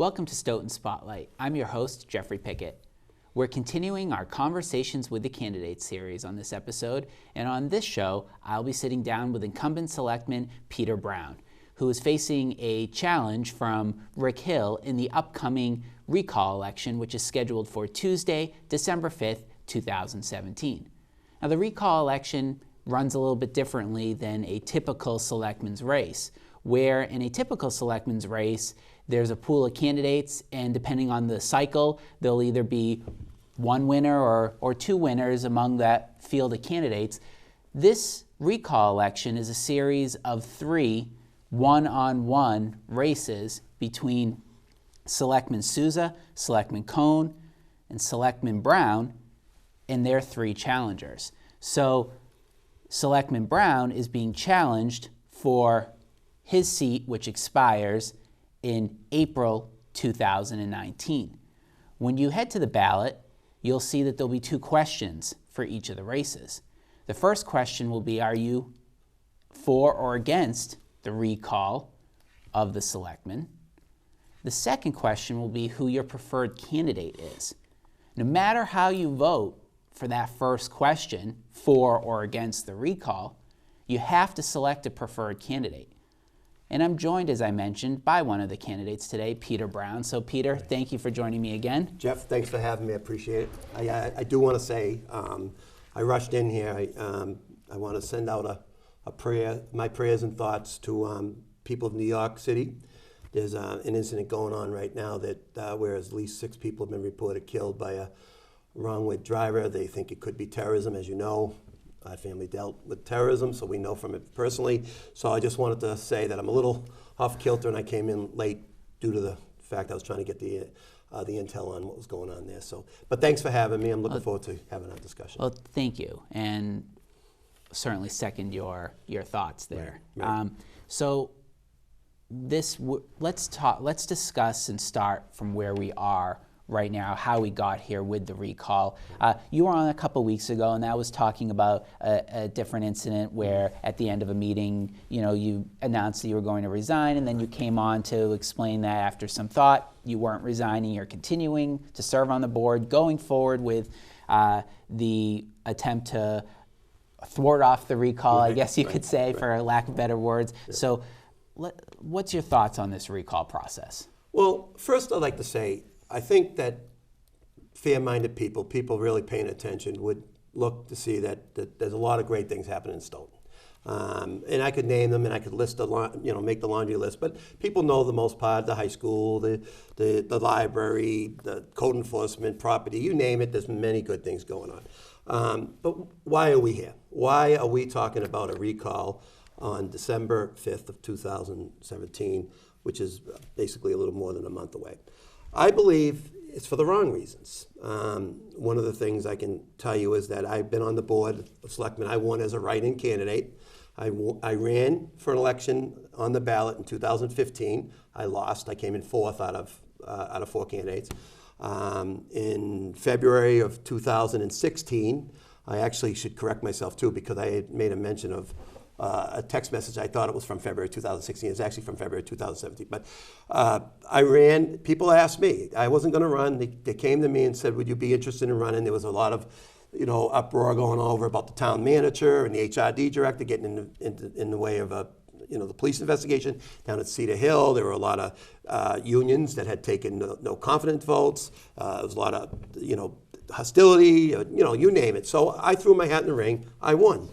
Welcome to Stoughton Spotlight. I'm your host, Jeffrey Pickett. We're continuing our Conversations with the Candidates series on this episode, and on this show, I'll be sitting down with Incumbent Selectman Peter Brown, who is facing a challenge from Rick Hill in the upcoming recall election, which is scheduled for Tuesday, December 5th, 2017. Now, the recall election runs a little bit differently than a typical selectman's race, where in a typical selectman's race, there's a pool of candidates, and depending on the cycle, there'll either be one winner or two winners among that field of candidates. This recall election is a series of three one-on-one races between Selectman Souza, Selectman Cohn, and Selectman Brown and their three challengers. So Selectman Brown is being challenged for his seat, which expires in April 2019. When you head to the ballot, you'll see that there'll be two questions for each of the races. The first question will be, are you for or against the recall of the selectmen? The second question will be who your preferred candidate is. No matter how you vote for that first question, for or against the recall, you have to select a preferred candidate. And I'm joined, as I mentioned, by one of the candidates today, Peter Brown. So Peter, thank you for joining me again. Jeff, thanks for having me. I appreciate it. I do want to say, I rushed in here. I want to send out a prayer, my prayers and thoughts to people of New York City. There's an incident going on right now that where at least 6 people have been reported killed by a wrong-way driver. They think it could be terrorism, as you know. Our family dealt with terrorism, so we know from it personally. So I just wanted to say that I'm a little off kilter, and I came in late due to the fact I was trying to get the intel on what was going on there. So, but thanks for having me. I'm looking forward to having that discussion. Well, thank you, and certainly second your thoughts there. Right. So let's discuss and start from where we are right now, how we got here with the recall. You were on a couple weeks ago, and that was talking about a different incident where at the end of a meeting, you announced that you were going to resign, and then you came on to explain that after some thought, you weren't resigning, you're continuing to serve on the board, going forward with the attempt to thwart off the recall, I guess you could say, for lack of better words. Yeah. So what's your thoughts on this recall process? Well, first I'd like to say, I think that fair-minded people really paying attention would look to see that there's a lot of great things happening in Stoughton. And I could name them and I could list make the laundry list, but people know the most part, the high school, the library, the code enforcement, property, you name it, there's many good things going on. But why are we here? Why are we talking about a recall on December 5th of 2017, which is basically a little more than a month away? I believe it's for the wrong reasons. One of the things I can tell you is that I've been on the Board of Selectmen. I won as a write-in candidate. I ran for an election on the ballot in 2015. I lost. I came in 4th out of 4 candidates. In February of 2016, I actually should correct myself too, because I had made a mention of a text message. I thought it was from February 2016. It's actually from February 2017. But I ran. People asked me. I wasn't going to run. They came to me and said, would you be interested in running? There was a lot of uproar going over about the town manager and the HRD director getting in the way of the police investigation down at Cedar Hill. There were a lot of unions that had taken no confidence votes. There was a lot of hostility. You name it. So I threw my hat in the ring. I won.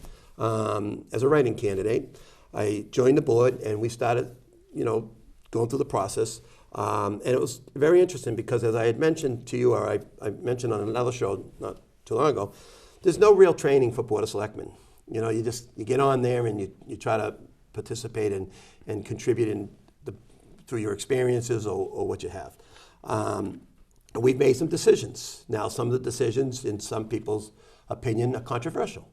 As a writing candidate, I joined the board and we started, going through the process. And it was very interesting because, as I had mentioned to you, or I mentioned on another show not too long ago, there's no real training for Board of Selectmen. You get on there and you try to participate and contribute through your experiences or what you have. We've made some decisions. Now, some of the decisions, in some people's opinion, are controversial.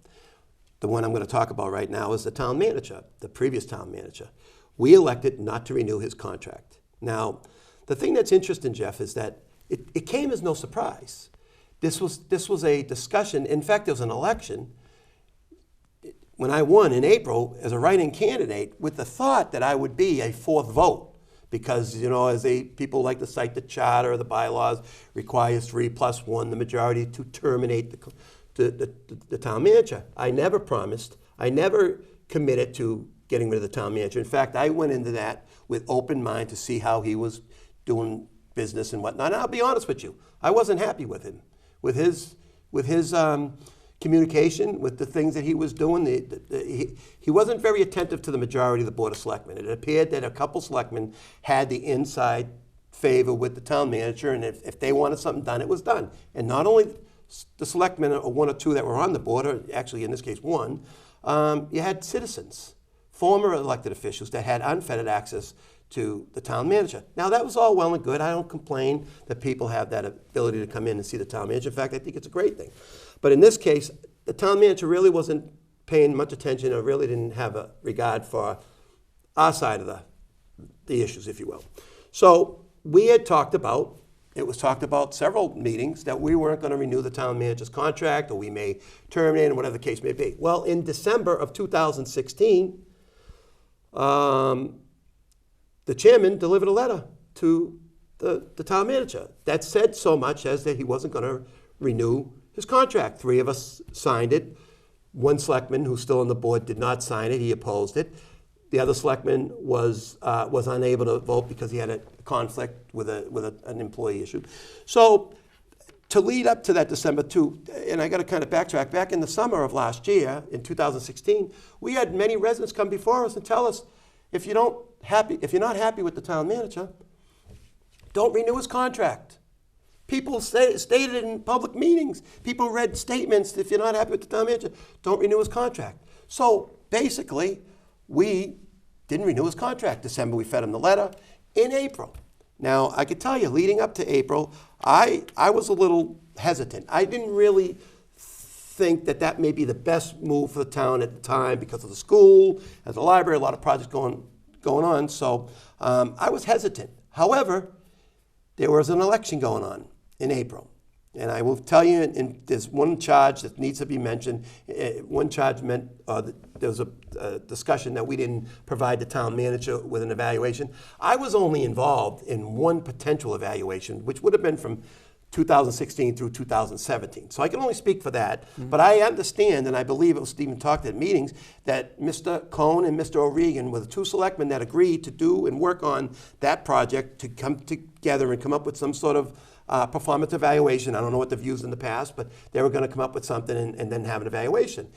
The one I'm going to talk about right now is the town manager, the previous town manager. We elected not to renew his contract. Now, the thing that's interesting, Jeff, is that it came as no surprise. This was a discussion. In fact, there was an election when I won in April as a write-in candidate with the thought that I would be a 4th vote because, as people like to cite the charter or the bylaws, requires 3+1, the majority, to terminate the town manager. I never promised, I never committed to getting rid of the town manager. In fact, I went into that with open mind to see how he was doing business and whatnot. And I'll be honest with you, I wasn't happy with him, with his communication, with the things that he was doing. He wasn't very attentive to the majority of the Board of Selectmen. It appeared that a couple selectmen had the inside favor with the town manager, and if they wanted something done, it was done. And not only the selectmen, or one or two that were on the board, or actually in this case one, you had citizens, former elected officials that had unfettered access to the town manager. Now, that was all well and good. I don't complain that people have that ability to come in and see the town manager. In fact, I think it's a great thing. But in this case, the town manager really wasn't paying much attention, or really didn't have a regard for our side of the issues, if you will. So we had talked about, it was talked about several meetings, that we weren't going to renew the town manager's contract, or we may terminate, or whatever the case may be. Well, in December of 2016, the chairman delivered a letter to the town manager that said so much as that he wasn't going to renew his contract. 3 of us signed it. One selectman, who's still on the board, did not sign it. He opposed it. The other selectman was unable to vote because he had a conflict with an employee issue. So to lead up to that December 2, and I got to kind of backtrack, back in the summer of last year, in 2016, we had many residents come before us and tell us, if you're not happy with the town manager, don't renew his contract. People stated in public meetings, people read statements, if you're not happy with the town manager, don't renew his contract. So basically, we didn't renew his contract. December, we fed him the letter. In April, now I could tell you, leading up to April, I was a little hesitant. I didn't really think that may be the best move for the town at the time because of the school, as a library, a lot of projects going on. So I was hesitant. However, there was an election going on in April. And I will tell you, and there's one charge that needs to be mentioned. One charge meant there was a discussion that we didn't provide the town manager with an evaluation. I was only involved in one potential evaluation, which would have been from 2016 through 2017. So I can only speak for that. Mm-hmm. But I understand, and I believe it was Stephen talked at meetings, that Mr. Cohn and Mr. O'Regan were the 2 selectmen that agreed to do and work on that project, to come together and come up with some sort of performance evaluation. I don't know what they've used in the past, but they were going to come up with something and then have an evaluation.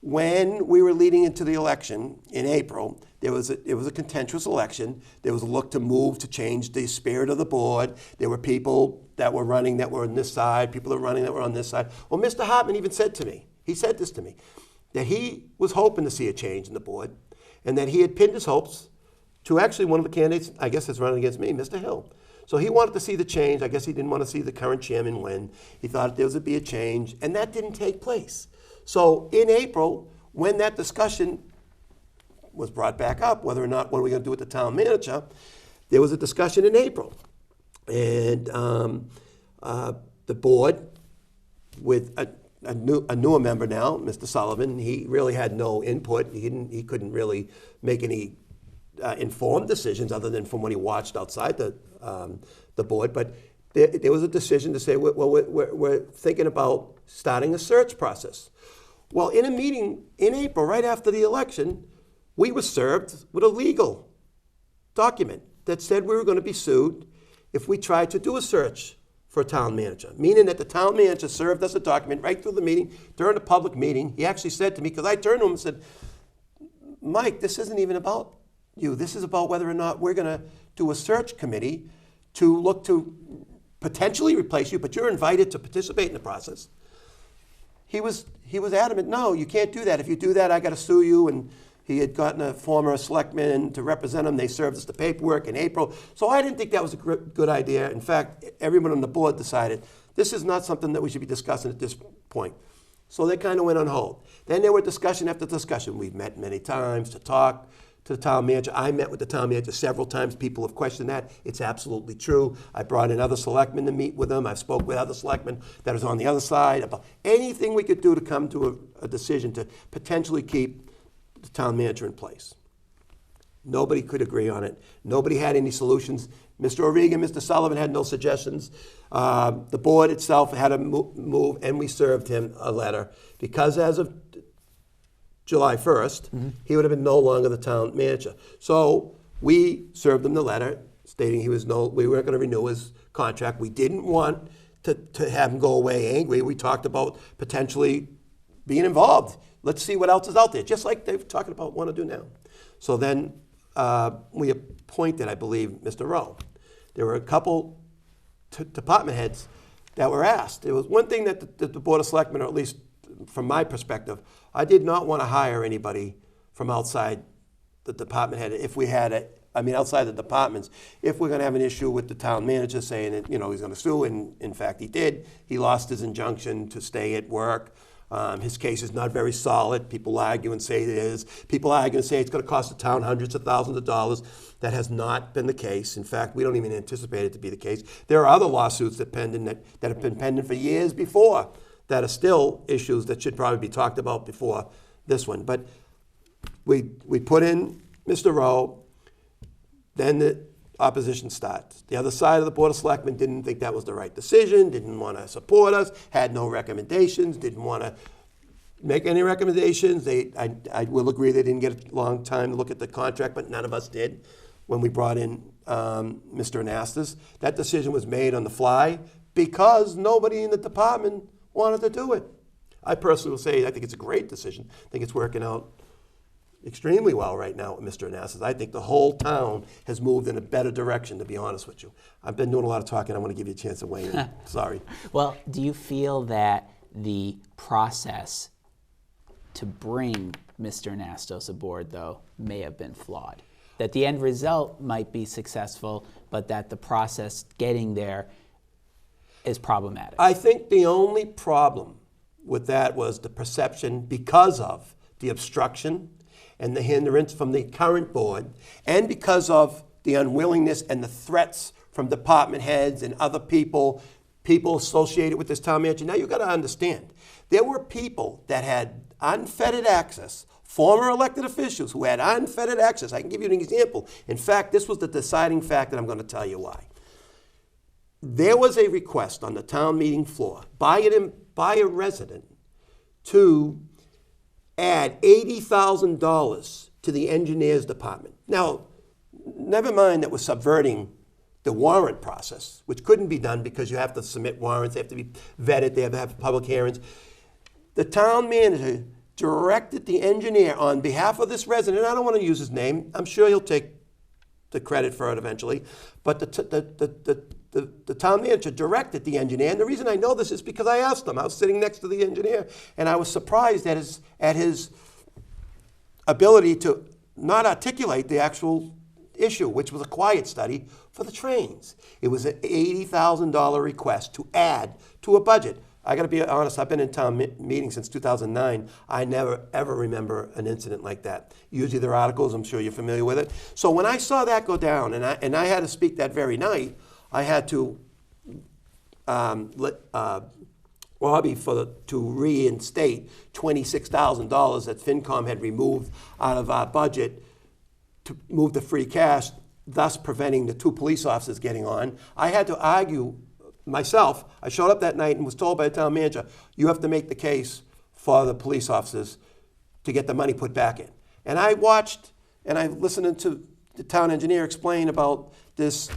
When we were leading into the election in April, it was a contentious election. There was a look to move to change the spirit of the board. There were people that were running that were on this side, people that were running that were on this side. Well, Mr. Hartman even said to me, he said this to me, that he was hoping to see a change in the board, and that he had pinned his hopes to actually one of the candidates, I guess that's running against me, Mr. Hill. So he wanted to see the change. I guess he didn't want to see the current chairman win. He thought there would be a change, and that didn't take place. So in April, when that discussion was brought back up, whether or not what are we going to do with the town manager, there was a discussion in April. And the board, with a newer member now, Mr. Sullivan, he really had no input. He couldn't really make any informed decisions other than from what he watched outside the board. But there was a decision to say, well, we're thinking about starting a search process. Well, in a meeting in April, right after the election, we were served with a legal document that said we were going to be sued if we tried to do a search for a town manager, meaning that the town manager served us a document right through the meeting, during a public meeting. He actually said to me, because I turned to him and said, Mike, this isn't even about you. This is about whether or not we're going to do a search committee to look to potentially replace you, but you're invited to participate in the process. He was adamant, no, you can't do that. If you do that, I got to sue you. And he had gotten a former selectman to represent him. They served us the paperwork in April. So I didn't think that was a good idea. In fact, everyone on the board decided this is not something that we should be discussing at this point. So they kind of went on hold. Then there were discussion after discussion. We've met many times to talk to the town manager. I met with the town manager several times. People have questioned that. It's absolutely true. I brought in other selectmen to meet with them. I've spoke with other selectmen that was on the other side about anything we could do to come to a decision to potentially keep the town manager in place. Nobody could agree on it. Nobody had any solutions. Mr. O'Regan, Mr. Sullivan had no suggestions. The board itself had to move, and we served him a letter because as of July 1st, he would have been no longer the town manager. So we served him the letter stating we weren't going to renew his contract. We didn't want to have him go away angry. We talked about potentially being involved. Let's see what else is out there, just like they're talking about want to do now. So then we appointed, I believe, Mr. Rowe. There were a couple department heads that were asked. There was one thing that the Board of Selectmen, or at least from my perspective, I did not want to hire anybody from outside the department head if we had outside the departments, if we're going to have an issue with the town manager saying that, he's going to sue, and in fact he did. He lost his injunction to stay at work. His case is not very solid. People argue and say it is. People argue and say it's going to cost the town hundreds of thousands of dollars. That has not been the case. In fact, we don't even anticipate it to be the case. There are other lawsuits that have been pending for years before that are still issues that should probably be talked about before this one. But we put in Mr. Rowe, then the opposition starts. The other side of the Board of Selectmen didn't think that was the right decision, didn't want to support us, had no recommendations, didn't want to make any recommendations. I will agree they didn't get a long time to look at the contract, but none of us did when we brought in Mr. Anastas. That decision was made on the fly because nobody in the department wanted to do it. I personally will say I think it's a great decision. I think it's working out extremely well right now with Mr. Anastas. I think the whole town has moved in a better direction, to be honest with you. I've been doing a lot of talking. I want to give you a chance to weigh in. Sorry. Well, do you feel that the process to bring Mr. Anastas aboard, though, may have been flawed? That the end result might be successful, but that the process getting there is problematic? I think the only problem with that was the perception because of the obstruction and the hindrance from the current board, and because of the unwillingness and the threats from department heads and other people associated with this town manager. Now you've got to understand, there were people that had unfettered access, former elected officials who had unfettered access. I can give you an example. In fact, this was the deciding factor, and I'm going to tell you why. There was a request on the town meeting floor by a resident to add $80,000 to the engineers department. Now, never mind that we're subverting the warrant process, which couldn't be done because you have to submit warrants, they have to be vetted, they have to have public hearings. The town manager directed the engineer on behalf of this resident, I don't want to use his name, I'm sure he'll take the credit for it eventually, but the town manager directed the engineer, and the reason I know this is because I asked him. I was sitting next to the engineer, and I was surprised at his ability to not articulate the actual issue, which was a quiet study for the trains. It was an $80,000 request to add to a budget. I got to be honest, I've been in town meetings since 2009. I never, ever remember an incident like that. Usually there are articles, I'm sure you're familiar with it. So when I saw that go down, and I had to speak that very night, I had to lobby to reinstate $26,000 that FinCom had removed out of our budget to move the free cash, thus preventing the 2 police officers getting on. I had to argue myself. I showed up that night and was told by the town manager, you have to make the case for the police officers to get the money put back in. And I watched and I listened to the town engineer explain about this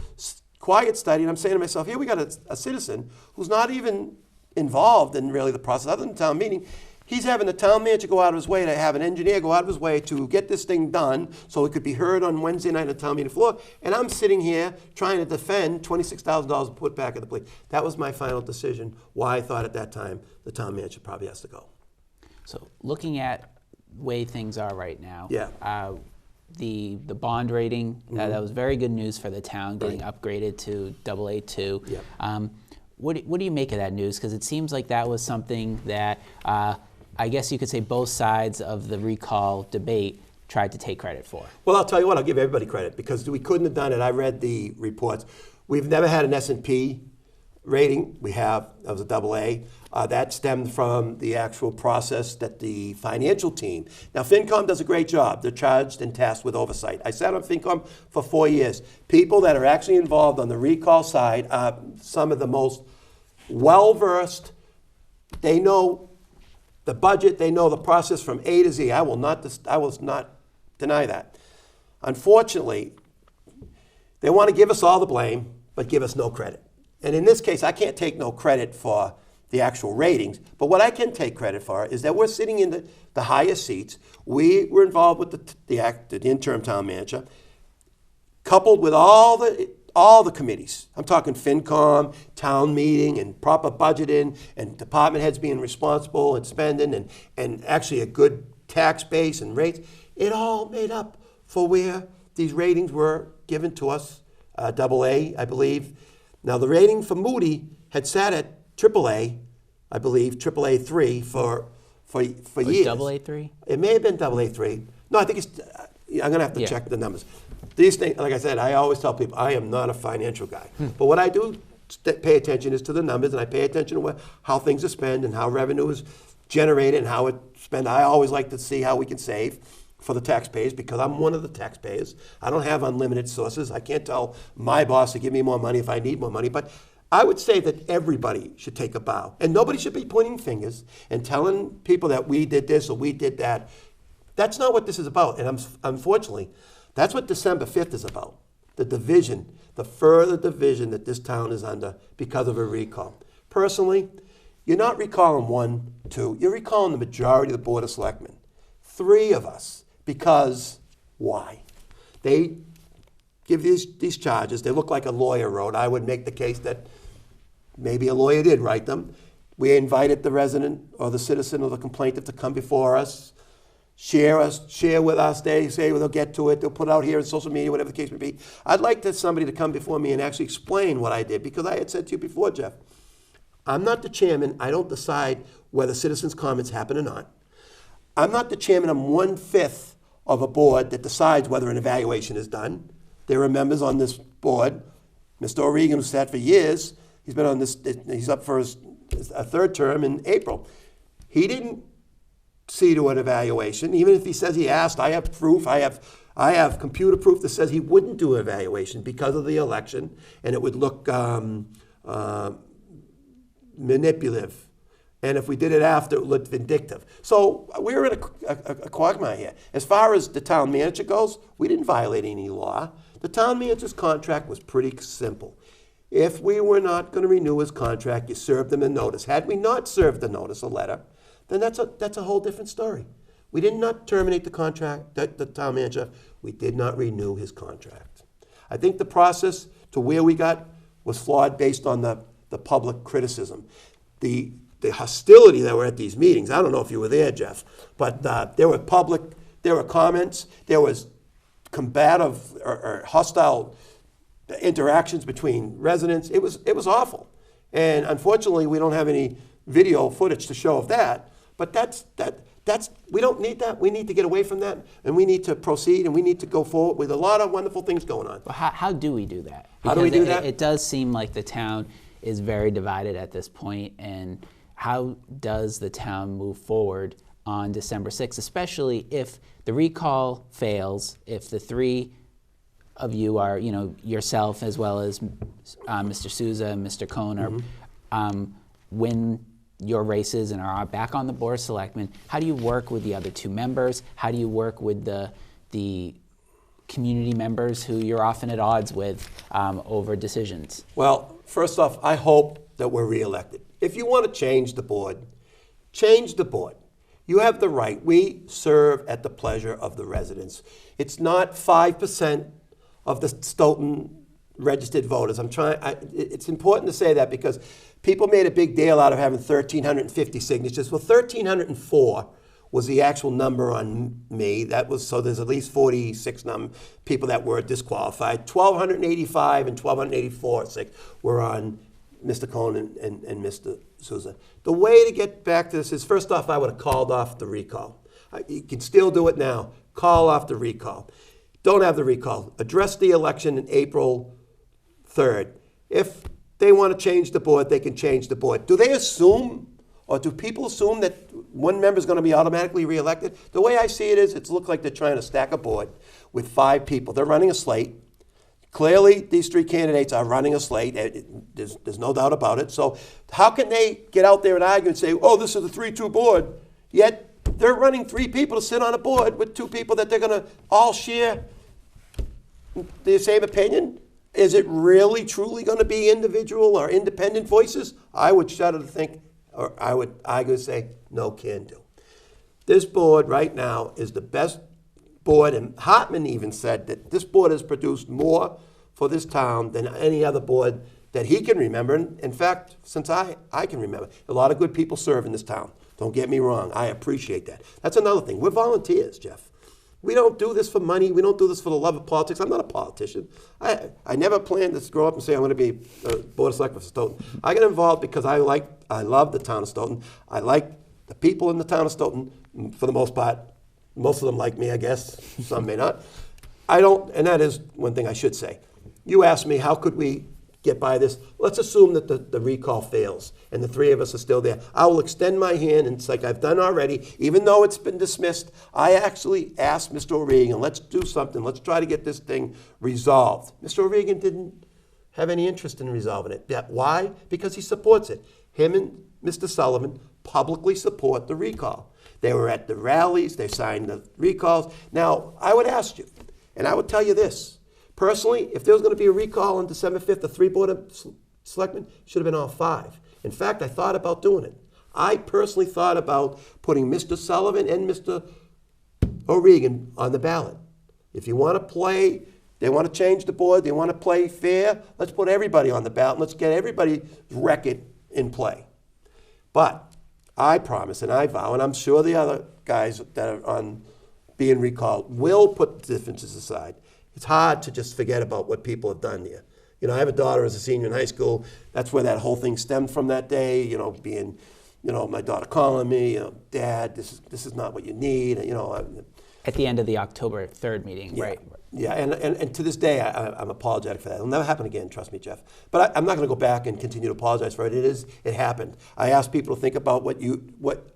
quiet study, and I'm saying to myself, here we got a citizen who's not even involved in really the process other than the town meeting. He's having the town manager go out of his way to have an engineer go out of his way to get this thing done so it could be heard on Wednesday night on the town meeting floor. And I'm sitting here trying to defend $26,000 put back at the police. That was my final decision, why I thought at that time the town manager probably has to go. So looking at the way things are right now, yeah. The bond rating, that was very good news for the town, getting upgraded to AA2. Yep. What do you make of that news? Because it seems like that was something that I guess you could say both sides of the recall debate tried to take credit for. Well, I'll tell you what, I'll give everybody credit because we couldn't have done it. I read the reports. We've never had an S&P rating. We have, that was a AA. That stemmed from the actual process that the financial team. Now, FinCom does a great job. They're charged and tasked with oversight. I sat on FinCom for 4 years. People that are actually involved on the recall side are some of the most well-versed. They know the budget. They know the process from A to Z. I will not deny that. Unfortunately, they want to give us all the blame, but give us no credit. And in this case, I can't take no credit for the actual ratings, but what I can take credit for is that we're sitting in the highest seats. We were involved with the interim town manager, coupled with all the committees. I'm talking FinCom, town meeting, and proper budgeting, and department heads being responsible and spending, and actually a good tax base and rates. It all made up for where these ratings were given to us, AA, I believe. Now, the rating for Moody had sat at AAA, I believe, AAA3 for years. AA3? It may have been AA3. No, I think it's, I'm going to have to check the numbers. These things, like I said, I always tell people I am not a financial guy. But what I do pay attention is to the numbers, and I pay attention to how things are spent and how revenue is generated and how it's spent. I always like to see how we can save for the taxpayers, because I'm one of the taxpayers. I don't have unlimited sources. I can't tell my boss to give me more money if I need more money. But I would say that everybody should take a bow. And nobody should be pointing fingers and telling people that we did this or we did that. That's not what this is about. And unfortunately, that's what December 5th is about. The division, the further division that this town is under because of a recall. Personally, you're not recalling 1, 2. You're recalling the majority of the Board of Selectmen. 3 of us. Because why? They give these charges. They look like a lawyer wrote. I would make the case that maybe a lawyer did write them. We invited the resident or the citizen or the complainant to come before us, share with us. They say, well, they'll get to it. They'll put it out here on social media, whatever the case may be. I'd like somebody to come before me and actually explain what I did, because I had said to you before, Jeff, I'm not the chairman. I don't decide whether citizens' comments happen or not. I'm not the chairman. I'm 1/5 of a board that decides whether an evaluation is done. There are members on this board. Mr. O'Regan, who sat for years, he's been on this, he's up for a 3rd term in April. He didn't see to an evaluation, even if he says he asked. I have proof, I have computer proof that says he wouldn't do an evaluation because of the election, and it would look manipulative. And if we did it after, it looked vindictive. So we're in a quagmire here. As far as the town manager goes, we didn't violate any law. The town manager's contract was pretty simple. If we were not going to renew his contract, you served him a notice. Had we not served the notice, a letter, then that's a whole different story. We did not terminate the contract, the town manager. We did not renew his contract. I think the process to where we got was flawed based on the public criticism. The hostility that were at these meetings, I don't know if you were there, Jeff, but there were comments, there was combative or hostile interactions between residents. It was awful. And unfortunately, we don't have any video footage to show of that, but we don't need that. We need to get away from that, and we need to proceed, and we need to go forward with a lot of wonderful things going on. Well, how do we do that? How do we do that? It does seem like the town is very divided at this point, and how does the town move forward on December 6th, especially if the recall fails, if the 3 of you are, yourself as well as Mr. Souza and Mr. Cohn win your races and are back on the Board of Selectmen? How do you work with the other 2 members? How do you work with the community members who you're often at odds with over decisions? Well, first off, I hope that we're reelected. If you want to change the board, change the board. You have the right. We serve at the pleasure of the residents. It's not 5% of the Stoughton registered voters. It's important to say that because people made a big deal out of having 1,350 signatures. Well, 1,304 was the actual number on me. So there's at least 46 people that were disqualified. 1,285 and 1,284 were on Mr. Cohn and Mr. Souza. The way to get back to this is, first off, I would have called off the recall. You can still do it now. Call off the recall. Don't have the recall. Address the election in April 3rd. If they want to change the board, they can change the board. Do they assume Or do people assume that one member is going to be automatically reelected? The way I see it is, it looks like they're trying to stack a board with 5 people. They're running a slate. Clearly, these 3 candidates are running a slate. There's no doubt about it. So how can they get out there and argue and say, oh, this is a 3-2 board, yet they're running 3 people to sit on a board with 2 people that they're going to all share the same opinion? Is it really, truly going to be individual or independent voices? I would shudder to think, or I would argue and say, no can do. This board right now is the best board, and Hartman even said that this board has produced more for this town than any other board that he can remember. And in fact, since I can remember, a lot of good people serve in this town. Don't get me wrong, I appreciate that. That's another thing. We're volunteers, Jeff. We don't do this for money. We don't do this for the love of politics. I'm not a politician. I never planned to grow up and say I'm going to be a Board of Selectmen for Stoughton. I got involved because I love the town of Stoughton. I like the people in the town of Stoughton, for the most part. Most of them like me, I guess. Some may not. I don't, and that is one thing I should say. You asked me, how could we get by this? Let's assume that the recall fails and the 3 of us are still there. I will extend my hand, and it's like I've done already, even though it's been dismissed. I actually asked Mr. O'Regan, let's do something. Let's try to get this thing resolved. Mr. O'Regan didn't have any interest in resolving it. Why? Because he supports it. Him and Mr. Sullivan publicly support the recall. They were at the rallies, they signed the recalls. Now, I would ask you, and I would tell you this, personally, if there was going to be a recall on December 5th, the 3 Board of Selectmen should have been all 5. In fact, I thought about doing it. I personally thought about putting Mr. Sullivan and Mr. O'Regan on the ballot. If you want to play, they want to change the board, they want to play fair, let's put everybody on the ballot, let's get everybody's record in play. But I promise and I vow, and I'm sure the other guys that are on being recalled will put differences aside. It's hard to just forget about what people have done here. You know, I have a daughter as a senior in high school. That's where that whole thing stemmed from that day, you know, being, you know, my daughter calling me, Dad, this is not what you need, you know. At the end of the October 3rd meeting, yeah, right? Yeah, and to this day, I'm apologetic for that. It'll never happen again, trust me, Jeff. But I'm not going to go back and continue to apologize for it. It happened. I asked people to think about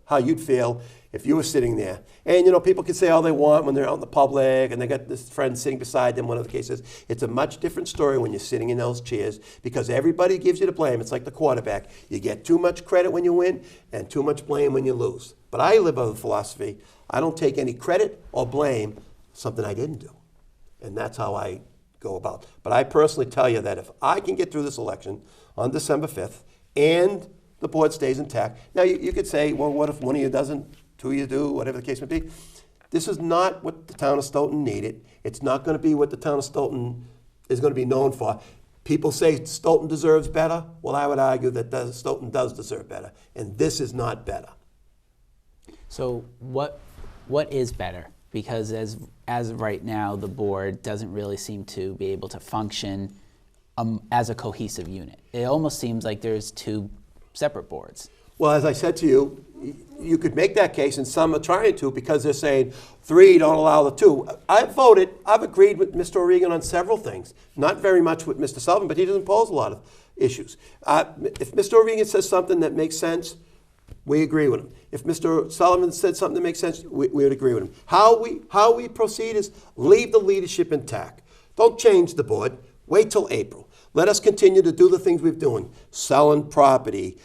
how you'd feel if you were sitting there. And, you know, people can say all they want when they're out in the public and they got this friend sitting beside them, whatever the case is. It's a much different story when you're sitting in those chairs because everybody gives you the blame. It's like the quarterback. You get too much credit when you win and too much blame when you lose. But I live by the philosophy, I don't take any credit or blame something I didn't do. And that's how I go about. But I personally tell you that if I can get through this election on December 5th and the board stays intact, now you could say, well, what if one of you doesn't, 2 of you do, whatever the case may be. This is not what the town of Stoughton needed. It's not going to be what the town of Stoughton is going to be known for. People say Stoughton deserves better. Well, I would argue that Stoughton does deserve better. And this is not better. So what is better? Because as of right now, the board doesn't really seem to be able to function as a cohesive unit. It almost seems like there's 2 separate boards. Well, as I said to you, you could make that case, and some are trying to because they're saying 3 don't allow the 2. I've agreed with Mr. O'Regan on several things. Not very much with Mr. Sullivan, but he doesn't pose a lot of issues. If Mr. O'Regan says something that makes sense, we agree with him. If Mr. Sullivan said something that makes sense, we would agree with him. How we proceed is leave the leadership intact. Don't change the board. Wait till April. Let us continue to do the things we've doing, selling property,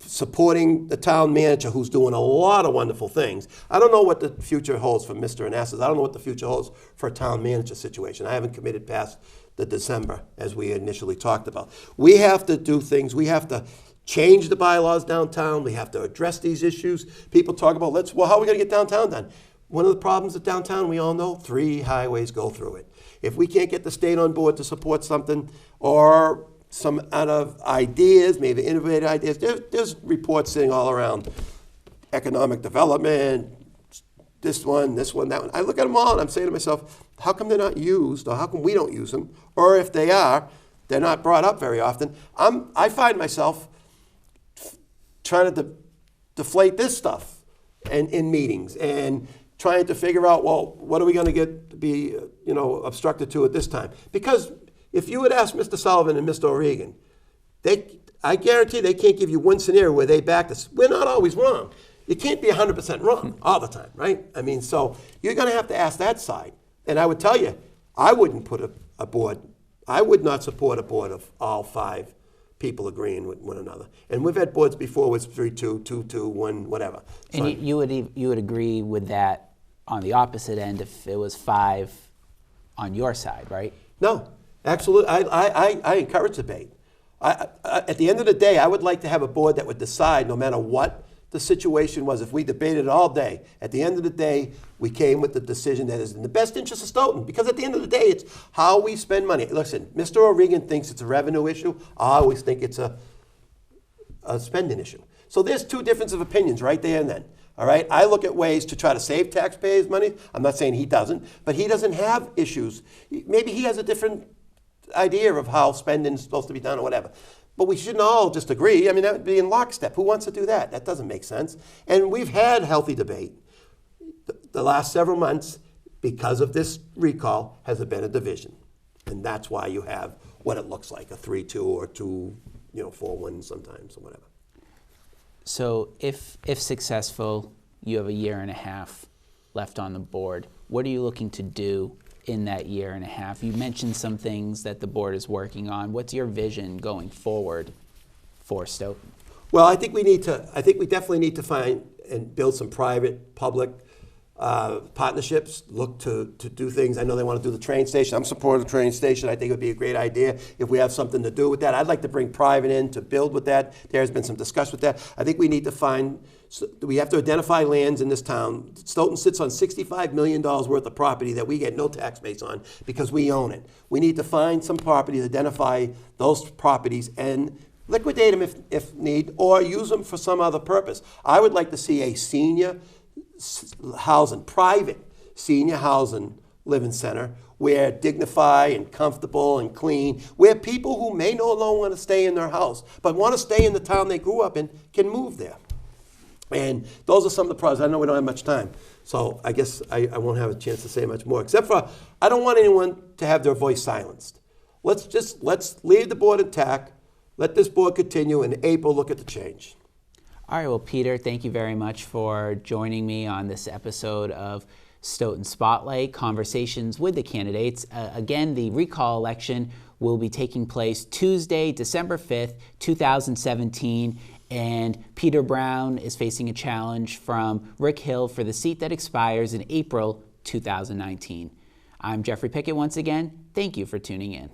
supporting the town manager who's doing a lot of wonderful things. I don't know what the future holds for Mr. Anastas. I don't know what the future holds for a town manager situation. I haven't committed past the December as we initially talked about. We have to do things. We have to change the bylaws downtown. We have to address these issues. People talk about, how are we going to get downtown done? One of the problems at downtown, we all know, 3 highways go through it. If we can't get the state on board to support something or some out of ideas, maybe innovative ideas, there's reports sitting all around. Economic development, this one, that one. I look at them all and I'm saying to myself, how come they're not used or how come we don't use them? Or if they are, they're not brought up very often. I find myself trying to deflate this stuff in meetings and trying to figure out, well, what are we going to get to be, obstructed to at this time? Because if you would ask Mr. Sullivan and Mr. O'Regan, I guarantee they can't give you one scenario where they backed us. We're not always wrong. You can't be 100% wrong all the time, right? I mean, so you're going to have to ask that side. And I would tell you, I wouldn't put a board, I would not support a board of all 5 people agreeing with one another. And we've had boards before with 3-2, 2-2, 1, whatever. So, And you would agree with that on the opposite end if it was 5 on your side, right? no, absolutely. I encourage debate. At the end of the day, I would like to have a board that would decide no matter what the situation was. If we debated all day, at the end of the day, we came with the decision that is in the best interest of Stoughton. Because at the end of the day, it's how we spend money. Listen, Mr. O'Regan thinks it's a revenue issue. I always think it's a spending issue. So there's 2 differences of opinions right there and then. All right, I look at ways to try to save taxpayers' money. I'm not saying he doesn't, but he doesn't have issues. Maybe he has a different idea of how spending is supposed to be done or whatever. But we shouldn't all just agree. I mean, that would be in lockstep. Who wants to do that? That doesn't make sense. And we've had healthy debate. The last several months, because of this recall, has been a division. And that's why you have what it looks like, a 3-2 or 4-1 sometimes or whatever. So if successful, you have a year and a half left on the board. What are you looking to do in that year and a half? You mentioned some things that the board is working on. What's your vision going forward for Stoughton? Well, I think we definitely need to find and build some private, public partnerships, look to do things. I know they want to do the train station. I'm supportive of the train station. I think it would be a great idea if we have something to do with that. I'd like to bring private in to build with that. There's been some discussion with that. I think we need to we have to identify lands in this town. Stoughton sits on $65 million worth of property that we get no tax base on because we own it. We need to find some properties, identify those properties, and liquidate them if need, or use them for some other purpose. I would like to see a senior housing, private senior housing living center where dignified and comfortable and clean, where people who may no longer want to stay in their house but want to stay in the town they grew up in can move there. And those are some of the projects. I know we don't have much time, so I guess I won't have a chance to say much more, except for I don't want anyone to have their voice silenced. Let's leave the board intact. Let this board continue. In April, look at the change. All right, well, Peter, thank you very much for joining me on this episode of Stoughton Spotlight, Conversations with the Candidates. Again, the recall election will be taking place Tuesday, December 5th, 2017, and Peter Brown is facing a challenge from Rick Hill for the seat that expires in April 2019. I'm Jeffrey Pickett once again. Thank you for tuning in.